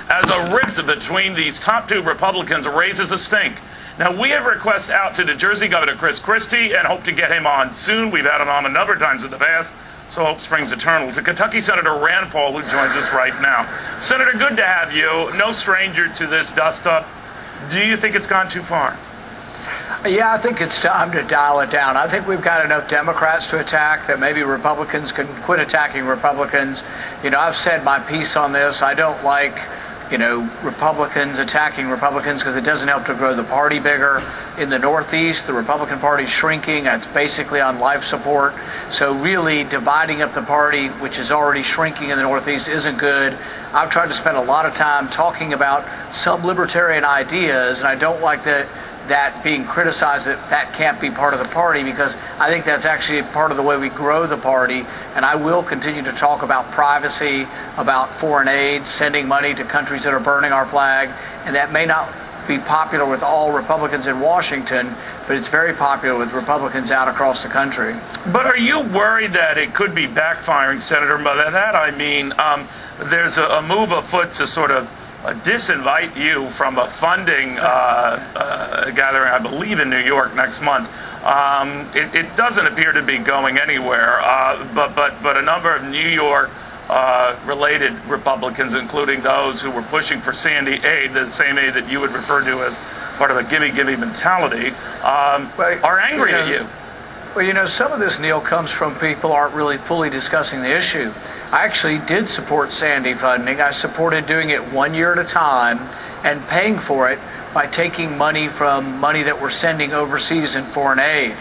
as a rift between these top two Republicans raises a stink. Now, we have requests out to New Jersey Governor Chris Christie and hope to get him on soon. We've had him on a number of times in the past, so hope springs eternal. To Kentucky Senator Rand Paul, who joins us right now. Senator, good to have you. No stranger to this dust-up. Do you think it's gone too far? Yeah, I think it's time to dial it down. I think we've got enough Democrats to attack that maybe Republicans can quit attacking Republicans. You know, I've said my piece on this. I don't like, Republicans attacking Republicans because it doesn't help to grow the party bigger. In the Northeast, the Republican Party is shrinking. It's basically on life support. So really dividing up the party, which is already shrinking in the Northeast, isn't good. I've tried to spend a lot of time talking about some libertarian ideas, and I don't like that being criticized that can't be part of the party, because I think that's actually part of the way we grow the party. And I will continue to talk about privacy, about foreign aid, sending money to countries that are burning our flag, and that may not be popular with all Republicans in Washington, but it's very popular with Republicans out across the country. But are you worried that it could be backfiring, Senator? By that I mean there's a move afoot to sort of disinvite you from a funding gathering, I believe, in New York next month. It doesn't appear to be going anywhere, but a number of New York related Republicans, including those who were pushing for Sandy aid, the same aid that you would refer to as part of a gimme mentality, are angry at you. Well, some of this, Neil, comes from people who aren't really fully discussing the issue. I actually did support Sandy funding. I supported doing it 1 year at a time and paying for it by taking money from money that we're sending overseas in foreign aid.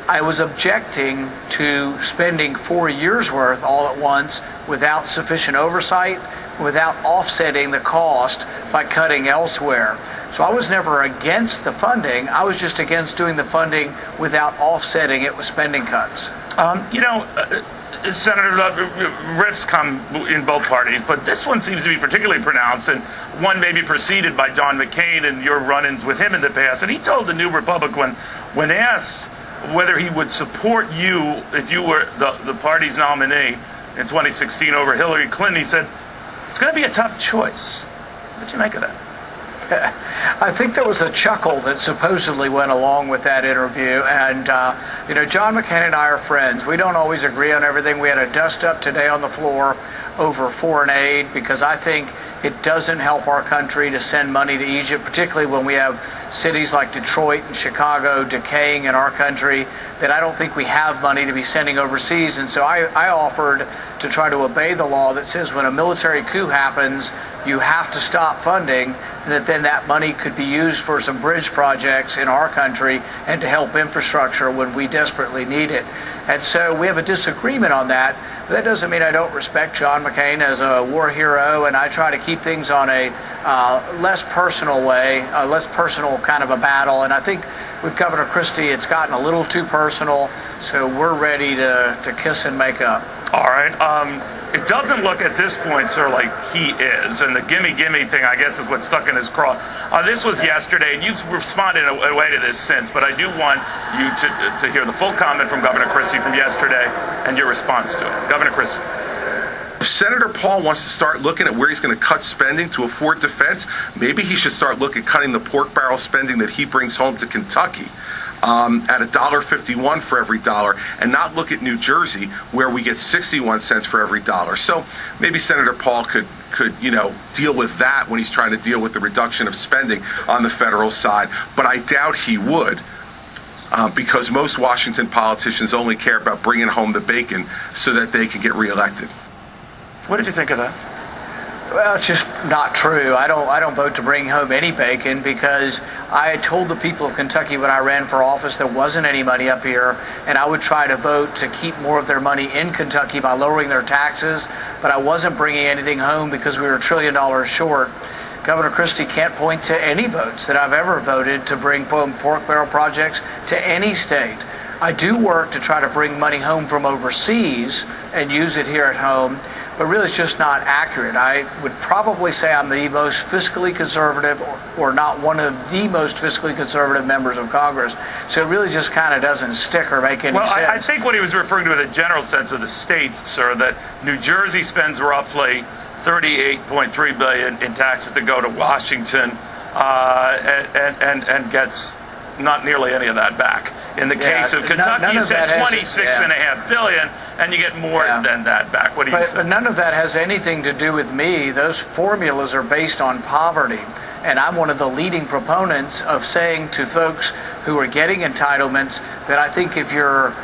I was objecting to spending 4 years' worth all at once without sufficient oversight, without offsetting the cost by cutting elsewhere. So I was never against the funding. I was just against doing the funding without offsetting it with spending cuts. Senator, rifts come in both parties, but this one seems to be particularly pronounced, and one may be preceded by John McCain and your run-ins with him in the past. And he told the New Republic when asked whether he would support you if you were the party's nominee in 2016 over Hillary Clinton, he said, it's going to be a tough choice. What do you make of that? I think there was a chuckle that supposedly went along with that interview. And, John McCain and I are friends. We don't always agree on everything. We had a dust-up today on the floor over foreign aid because I think it doesn't help our country to send money to Egypt, particularly when we have cities like Detroit and Chicago decaying in our country, that I don't think we have money to be sending overseas. And so I offered to try to obey the law that says when a military coup happens, you have to stop funding, and then that money could be used for some bridge projects in our country and to help infrastructure when we desperately need it. And so we have a disagreement on that. But that doesn't mean I don't respect John McCain as a war hero, and I try to keep things on a less personal way, a less personal kind of a battle. And I think with Governor Christie, it's gotten a little too personal, so we're ready to kiss and make up. All right. It doesn't look at this point, sir, like he is. And the gimme thing, I guess, is what's stuck in his craw. This was yesterday, and you've responded in a way to this since, but I do want you to hear the full comment from Governor Christie from yesterday and your response to it. Governor Christie. If Senator Paul wants to start looking at where he's going to cut spending to afford defense, maybe he should start looking at cutting the pork barrel spending that he brings home to Kentucky at $1.51 for every dollar, and not look at New Jersey where we get 61 cents for every dollar. So maybe Senator Paul could deal with that when he's trying to deal with the reduction of spending on the federal side. But I doubt he would. Because most Washington politicians only care about bringing home the bacon so that they can get reelected. What did you think of that? Well, it's just not true. I don't vote to bring home any bacon because I told the people of Kentucky when I ran for office there wasn't any money up here, and I would try to vote to keep more of their money in Kentucky by lowering their taxes, but I wasn't bringing anything home because we were $1 trillion short. Governor Christie can't point to any votes that I've ever voted to bring pork barrel projects to any state. I do work to try to bring money home from overseas and use it here at home, but really it's just not accurate. I would probably say I'm the most fiscally conservative or not one of the most fiscally conservative members of Congress. So it really just kind of doesn't stick or make any sense. Well, I think what he was referring to in the general sense of the states, sir, that New Jersey spends roughly $38.3 billion in taxes to go to Washington, and gets not nearly any of that back. In the case of Kentucky, you said $26.5 billion, and you get more than that back. What do you say? But none of that has anything to do with me. Those formulas are based on poverty. And I'm one of the leading proponents of saying to folks who are getting entitlements that I think if you're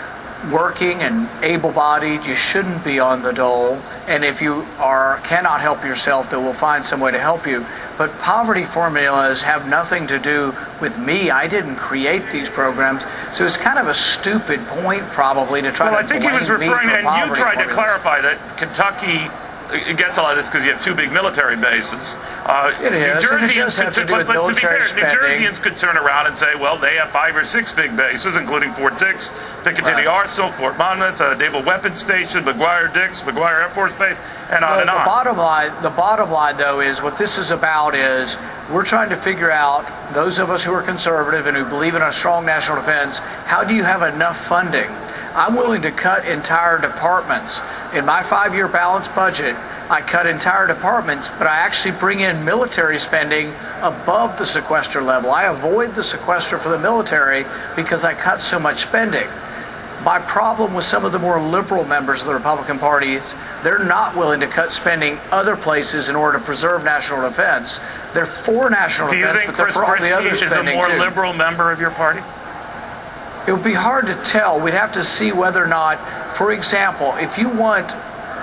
working and able-bodied, you shouldn't be on the dole. And if you cannot help yourself, then we'll find some way to help you. But poverty formulas have nothing to do with me. I didn't create these programs. So it's kind of a stupid point, probably, to try to blame me for poverty. Well, I think he was referring, and you tried to clarify that Kentucky gets a lot of this because you have two big military bases. It is. New Jerseyans but to be fair, New Jerseyans could turn around and say, well, they have 5 or 6 big bases, including Fort Dix, Piccadilly Arsenal, Fort Monmouth, Naval Weapons Station, McGuire-Dix, McGuire Air Force Base, and on and on. The bottom line, though, is what this is about is we're trying to figure out, those of us who are conservative and who believe in a strong national defense, how do you have enough funding? I'm willing to cut entire departments. In my 5-year balanced budget, I cut entire departments, but I actually bring in military spending above the sequester level. I avoid the sequester for the military because I cut so much spending. My problem with some of the more liberal members of the Republican Party is they're not willing to cut spending other places in order to preserve national defense. They're for national defense, but they're for all the other spending too. Do you think Chris Christie is a more liberal member of your party? It would be hard to tell. We'd have to see whether or not, for example, if you want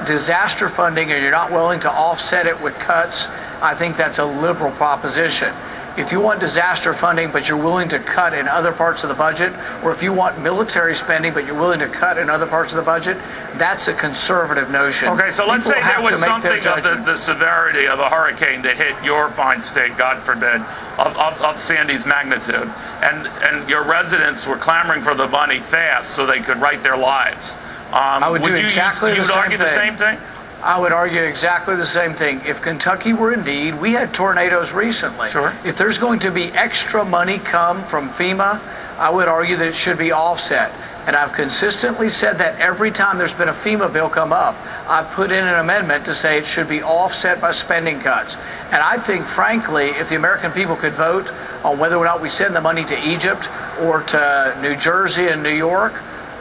disaster funding and you're not willing to offset it with cuts, I think that's a liberal proposition. If you want disaster funding but you're willing to cut in other parts of the budget, or if you want military spending but you're willing to cut in other parts of the budget, that's a conservative notion. Okay, so let's say there was something of the severity of a hurricane that hit your fine state, God forbid, of Sandy's magnitude, and your residents were clamoring for the money fast so they could right their lives. I would do exactly the same thing. You would argue the same thing? I would argue exactly the same thing. If Kentucky were indeed, we had tornadoes recently. Sure. If there's going to be extra money come from FEMA, I would argue that it should be offset. And I've consistently said that every time there's been a FEMA bill come up, I've put in an amendment to say it should be offset by spending cuts. And I think, frankly, if the American people could vote on whether or not we send the money to Egypt or to New Jersey and New York,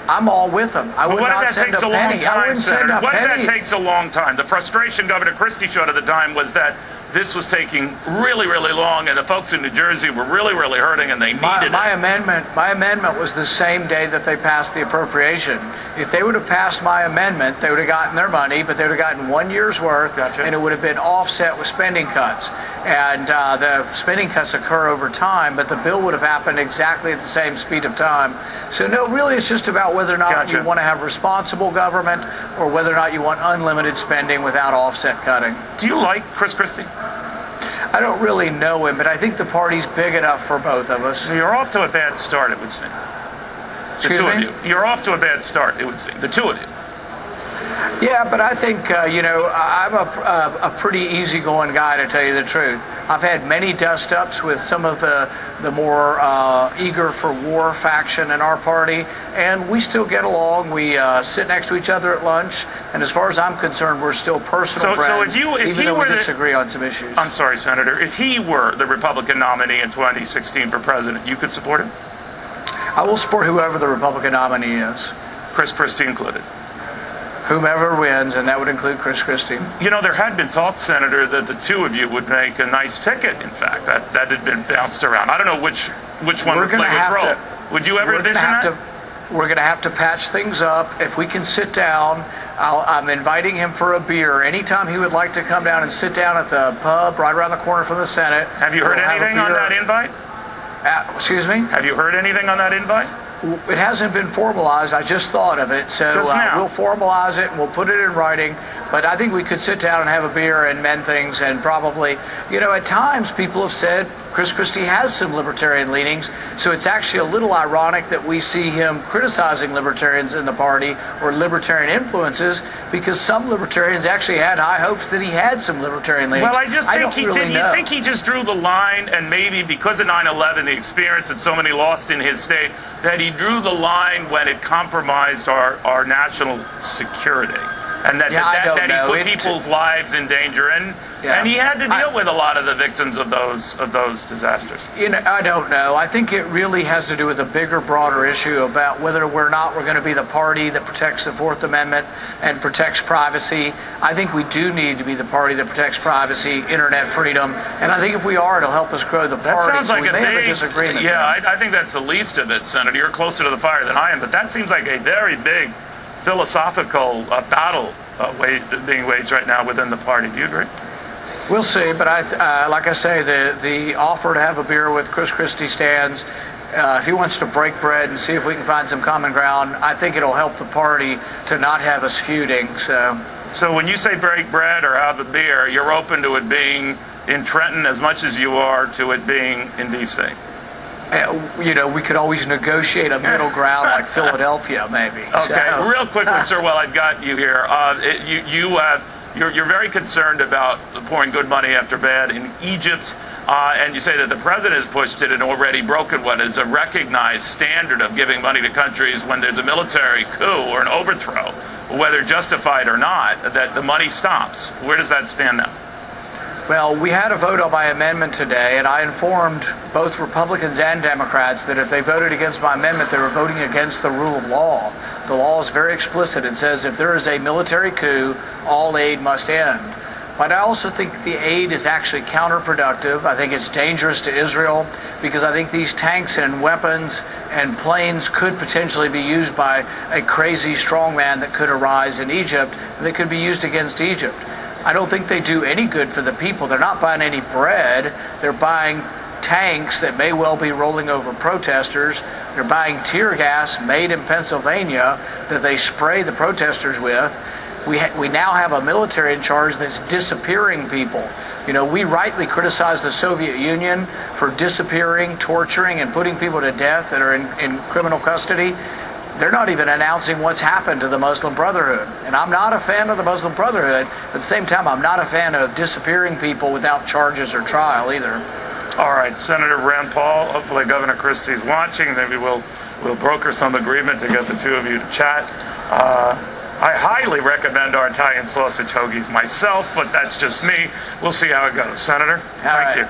I'm all with them. I would not send a penny. I wouldn't send a penny. What if that takes a long time? The frustration Governor Christie showed at the time was that this was taking really, really long, and the folks in New Jersey were really, really hurting, and they needed my amendment was the same day that they passed the appropriation. If they would have passed my amendment, they would have gotten their money, but they would have gotten 1 year's worth, and it would have been offset with spending cuts. And the spending cuts occur over time, but the bill would have happened exactly at the same speed of time. So no, really, it's just about whether or not you want to have responsible government or whether or not you want unlimited spending without offset cutting. Do you like Chris Christie? I don't really know him, but I think the party's big enough for both of us. You're off to a bad start, it would seem. The two of you. You're off to a bad start, it would seem. The two of you. Yeah, but I think, I'm a pretty easygoing guy, to tell you the truth. I've had many dust-ups with some of the more eager for war faction in our party, and we still get along. We sit next to each other at lunch, and as far as I'm concerned, we're still personal friends, even though we disagree on some issues. I'm sorry, Senator. If he were the Republican nominee in 2016 for president, you could support him? I will support whoever the Republican nominee is. Chris Christie included? Whomever wins, and that would include Chris Christie. You know, there had been talk, Senator, that the two of you would make a nice ticket, in fact. That had been bounced around. I don't know which one would play which role. Would you ever envision that? We're going to have to patch things up. If we can sit down, I'm inviting him for a beer. Anytime he would like to come down and sit down at the pub right around the corner from the Senate. Have you heard anything on that invite? Excuse me? Have you heard anything on that invite? It hasn't been formalized. I just thought of it. So we'll formalize it and we'll put it in writing. But I think we could sit down and have a beer and mend things, and probably, at times people have said Chris Christie has some libertarian leanings. So it's actually a little ironic that we see him criticizing libertarians in the party or libertarian influences, because some libertarians actually had high hopes that he had some libertarian leanings. Well, I just think you think he just drew the line, and maybe because of 9/11, the experience that so many lost in his state, that he drew the line when it compromised our national security. and that, I don't that know. he put people's lives in danger, and he had to deal with a lot of the victims of those disasters. I don't know. I think it really has to do with a bigger, broader issue about whether or not we're going to be the party that protects the Fourth Amendment and protects privacy. I think we do need to be the party that protects privacy, internet freedom, and I think if we are, it'll help us grow the party. That sounds like so we may have a disagreement. Yeah, I think that's the least of it, Senator. You're closer to the fire than I am, but that seems like a very big philosophical battle being waged right now within the party. Do you agree? We'll see, but like I say, the offer to have a beer with Chris Christie stands. If he wants to break bread and see if we can find some common ground, I think it'll help the party to not have us feuding. So when you say break bread or have a beer, you're open to it being in Trenton as much as you are to it being in D.C.? We could always negotiate a middle ground like Philadelphia, maybe. Okay, real quickly, sir, while I've got you here, you're very concerned about pouring good money after bad in Egypt, and you say that the president has pushed it and already broken what is a recognized standard of giving money to countries when there's a military coup or an overthrow, whether justified or not, that the money stops. Where does that stand now? Well, we had a vote on my amendment today, and I informed both Republicans and Democrats that if they voted against my amendment, they were voting against the rule of law. The law is very explicit. It says if there is a military coup, all aid must end. But I also think the aid is actually counterproductive. I think it's dangerous to Israel because I think these tanks and weapons and planes could potentially be used by a crazy strongman that could arise in Egypt that could be used against Egypt. I don't think they do any good for the people. They're not buying any bread. They're buying tanks that may well be rolling over protesters. They're buying tear gas made in Pennsylvania that they spray the protesters with. We now have a military in charge that's disappearing people. We rightly criticize the Soviet Union for disappearing, torturing, and putting people to death that are in criminal custody. They're not even announcing what's happened to the Muslim Brotherhood. And I'm not a fan of the Muslim Brotherhood. At the same time, I'm not a fan of disappearing people without charges or trial either. All right, Senator Rand Paul, hopefully Governor Christie's watching. Maybe we'll broker some agreement to get the two of you to chat. I highly recommend our Italian sausage hoagies myself, but that's just me. We'll see how it goes. Senator, thank you.